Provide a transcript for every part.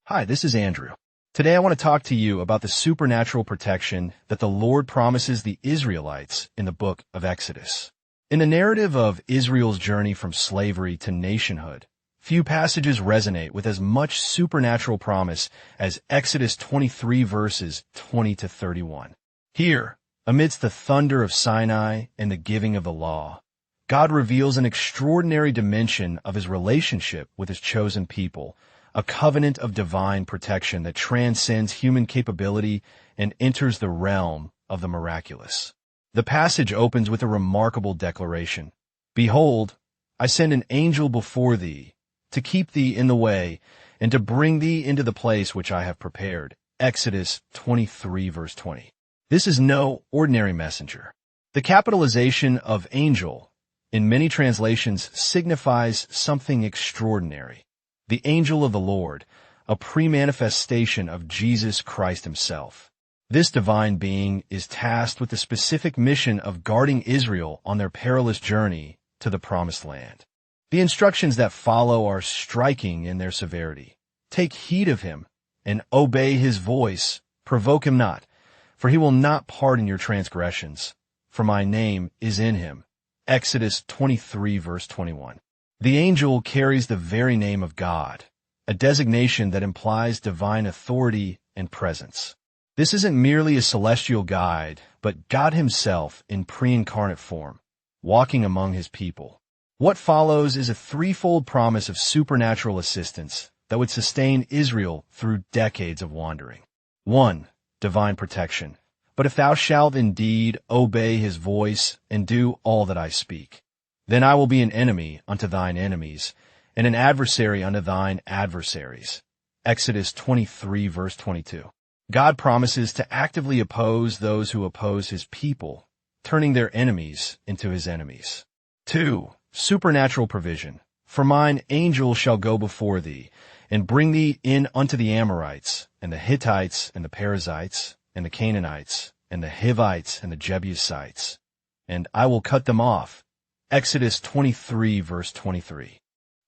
Hi, this is Andrew. Today I want to talk to you about the supernatural protection that the Lord promises the Israelites in the book of Exodus. In the narrative of Israel's journey from slavery to nationhood, few passages resonate with as much supernatural promise as Exodus 23 verses 20 to 31. Here, amidst the thunder of Sinai and the giving of the law, God reveals an extraordinary dimension of his relationship with his chosen people, a covenant of divine protection that transcends human capability and enters the realm of the miraculous. The passage opens with a remarkable declaration. Behold, I send an angel before thee, to keep thee in the way, and to bring thee into the place which I have prepared. Exodus 23 verse 20. This is no ordinary messenger. The capitalization of angel in many translations signifies something extraordinary. The angel of the Lord, a pre-manifestation of Jesus Christ himself. This divine being is tasked with the specific mission of guarding Israel on their perilous journey to the promised land. The instructions that follow are striking in their severity. Take heed of him, and obey his voice. Provoke him not, for he will not pardon your transgressions, for my name is in him. Exodus 23 verse 21. The angel carries the very name of God, a designation that implies divine authority and presence. This isn't merely a celestial guide, but God himself in pre-incarnate form, walking among his people. What follows is a threefold promise of supernatural assistance that would sustain Israel through decades of wandering. 1. Divine protection. But if thou shalt indeed obey his voice and do all that I speak, then I will be an enemy unto thine enemies, and an adversary unto thine adversaries. Exodus 23 verse 22. God promises to actively oppose those who oppose his people, turning their enemies into his enemies. 2. Supernatural provision. For mine angel shall go before thee, and bring thee in unto the Amorites, and the Hittites, and the Perizzites, and the Canaanites, and the Hivites, and the Jebusites, and I will cut them off. Exodus 23 verse 23.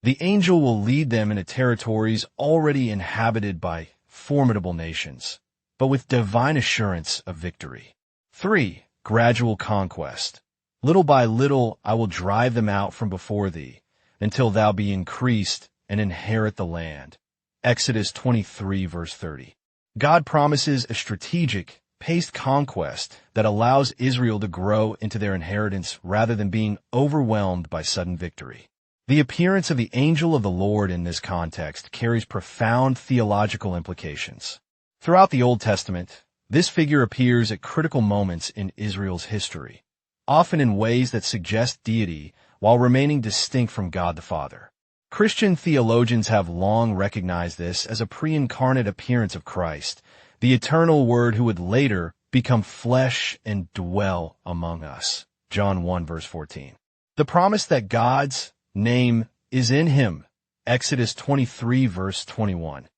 The angel will lead them into territories already inhabited by formidable nations, but with divine assurance of victory. 3. Gradual conquest. Little by little I will drive them out from before thee, until thou be increased and inherit the land. Exodus 23 verse 30. God promises a strategic, paced conquest that allows Israel to grow into their inheritance rather than being overwhelmed by sudden victory. The appearance of the angel of the Lord in this context carries profound theological implications. Throughout the Old Testament, this figure appears at critical moments in Israel's history, often in ways that suggest deity while remaining distinct from God the Father. Christian theologians have long recognized this as a pre-incarnate appearance of Christ, the eternal Word who would later become flesh and dwell among us. John 1 verse 14. The promise that God's name is in him, Exodus 23 verse 21,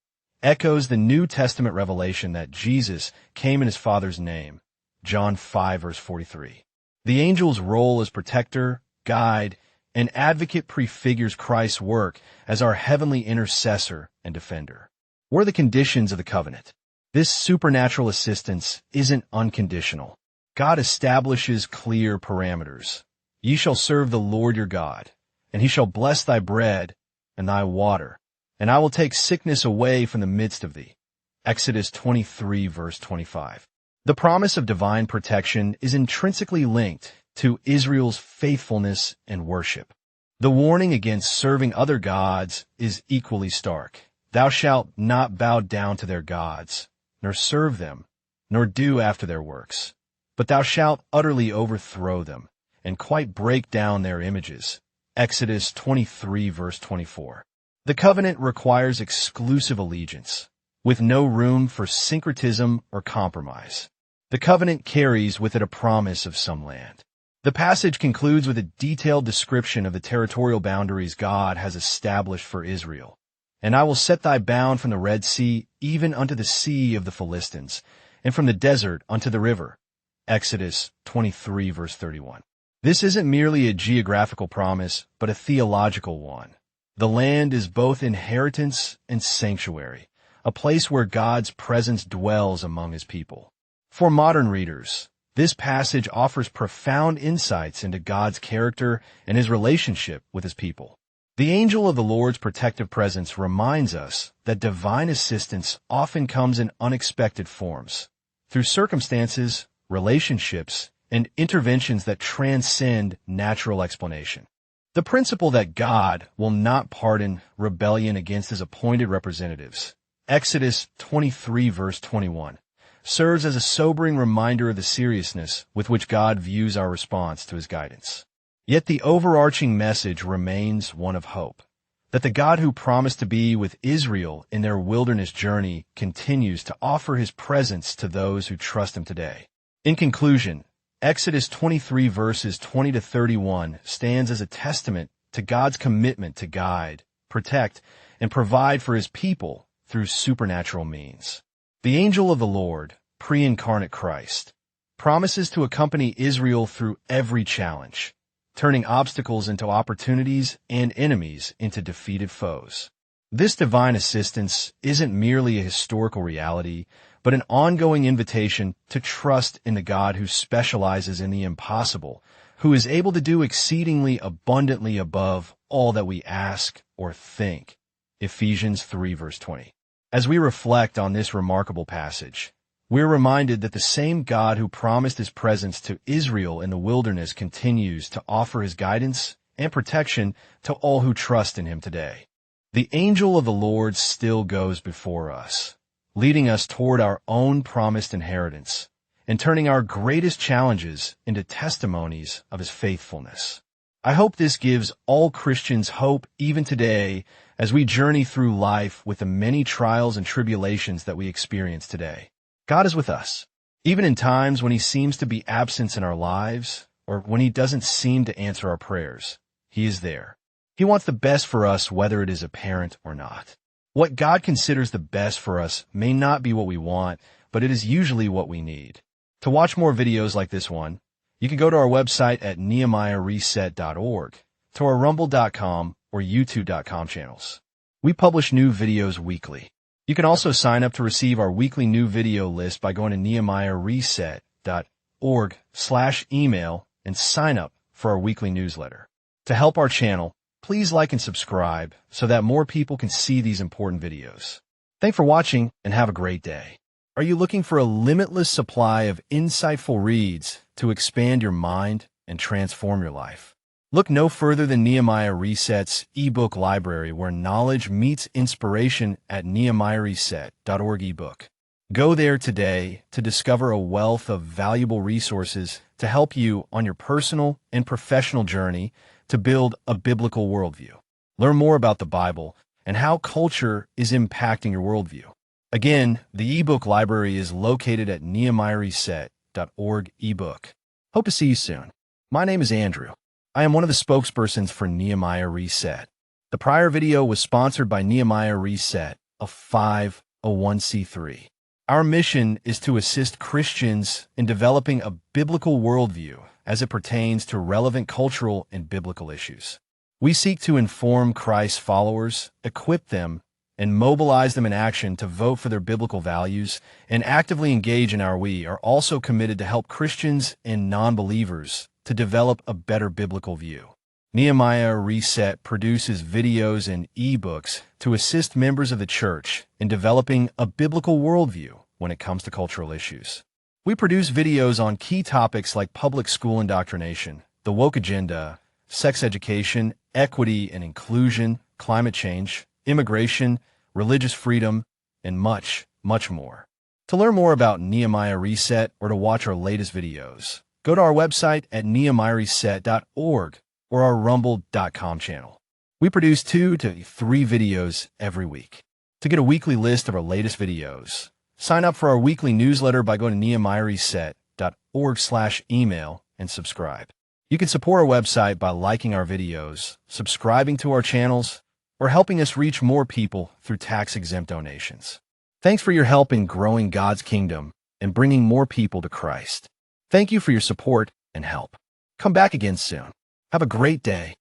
echoes the New Testament revelation that Jesus came in his Father's name, John 5 verse 43. The angel's role as protector, guide, and advocate prefigures Christ's work as our heavenly intercessor and defender. What are the conditions of the covenant? This supernatural assistance isn't unconditional. God establishes clear parameters. Ye shall serve the Lord your God, and he shall bless thy bread and thy water, and I will take sickness away from the midst of thee. Exodus 23 verse 25. The promise of divine protection is intrinsically linked to Israel's faithfulness and worship. The warning against serving other gods is equally stark. Thou shalt not bow down to their gods, nor serve them, nor do after their works. But thou shalt utterly overthrow them, and quite break down their images. Exodus 23 verse 24. The covenant requires exclusive allegiance, with no room for syncretism or compromise. The covenant carries with it a promise of some land. The passage concludes with a detailed description of the territorial boundaries God has established for Israel. And I will set thy bound from the Red Sea even unto the sea of the Philistines, and from the desert unto the river. Exodus 23 verse 31. This isn't merely a geographical promise, but a theological one. The land is both inheritance and sanctuary, a place where God's presence dwells among his people. For modern readers, this passage offers profound insights into God's character and his relationship with his people. The angel of the Lord's protective presence reminds us that divine assistance often comes in unexpected forms, through circumstances, relationships, and interventions that transcend natural explanation. The principle that God will not pardon rebellion against his appointed representatives, Exodus 23 verse 21, serves as a sobering reminder of the seriousness with which God views our response to his guidance. Yet the overarching message remains one of hope, that the God who promised to be with Israel in their wilderness journey continues to offer his presence to those who trust him today. In conclusion, Exodus 23 verses 20 to 31 stands as a testament to God's commitment to guide, protect, and provide for his people through supernatural means. The angel of the Lord, pre-incarnate Christ, promises to accompany Israel through every challenge, turning obstacles into opportunities and enemies into defeated foes. This divine assistance isn't merely a historical reality, but an ongoing invitation to trust in the God who specializes in the impossible, who is able to do exceedingly abundantly above all that we ask or think. Ephesians 3 verse 20. As we reflect on this remarkable passage, we're reminded that the same God who promised his presence to Israel in the wilderness continues to offer his guidance and protection to all who trust in him today. The angel of the Lord still goes before us, leading us toward our own promised inheritance and turning our greatest challenges into testimonies of his faithfulness. I hope this gives all Christians hope even today as we journey through life with the many trials and tribulations that we experience today. God is with us, even in times when he seems to be absent in our lives or when he doesn't seem to answer our prayers. He is there. He wants the best for us whether it is apparent or not. What God considers the best for us may not be what we want, but it is usually what we need. To watch more videos like this one, you can go to our website at nehemiahreset.org, to our rumble.com or youtube.com channels. We publish new videos weekly. You can also sign up to receive our weekly new video list by going to nehemiahreset.org/email and sign up for our weekly newsletter. To help our channel, please like and subscribe so that more people can see these important videos. Thanks for watching and have a great day. Are you looking for a limitless supply of insightful reads to expand your mind and transform your life? Look no further than Nehemiah Reset's ebook library, where knowledge meets inspiration at nehemiahreset.org ebook. Go there today to discover a wealth of valuable resources to help you on your personal and professional journey to build a biblical worldview. Learn more about the Bible and how culture is impacting your worldview. Again, the ebook library is located at nehemiahreset.org ebook. Hope to see you soon. My name is Andrew. I am one of the spokespersons for Nehemiah Reset. The prior video was sponsored by Nehemiah Reset, a 501c3. Our mission is to assist Christians in developing a biblical worldview as it pertains to relevant cultural and biblical issues. We seek to inform Christ's followers, equip them, and mobilize them in action to vote for their biblical values and actively engage in our We are also committed to help Christians and non-believers to develop a better biblical view. Nehemiah Reset produces videos and ebooks to assist members of the church in developing a biblical worldview when it comes to cultural issues. We produce videos on key topics like public school indoctrination, the woke agenda, sex education, equity and inclusion, climate change, immigration, religious freedom, and much, much more. To learn more about Nehemiah Reset or to watch our latest videos, go to our website at nehemiahreset.org or our rumble.com channel. We produce 2 to 3 videos every week. To get a weekly list of our latest videos, sign up for our weekly newsletter by going to nehemiahreset.org/email and subscribe. You can support our website by liking our videos, subscribing to our channels, or helping us reach more people through tax-exempt donations. Thanks for your help in growing God's kingdom and bringing more people to Christ. Thank you for your support and help. Come back again soon. Have a great day.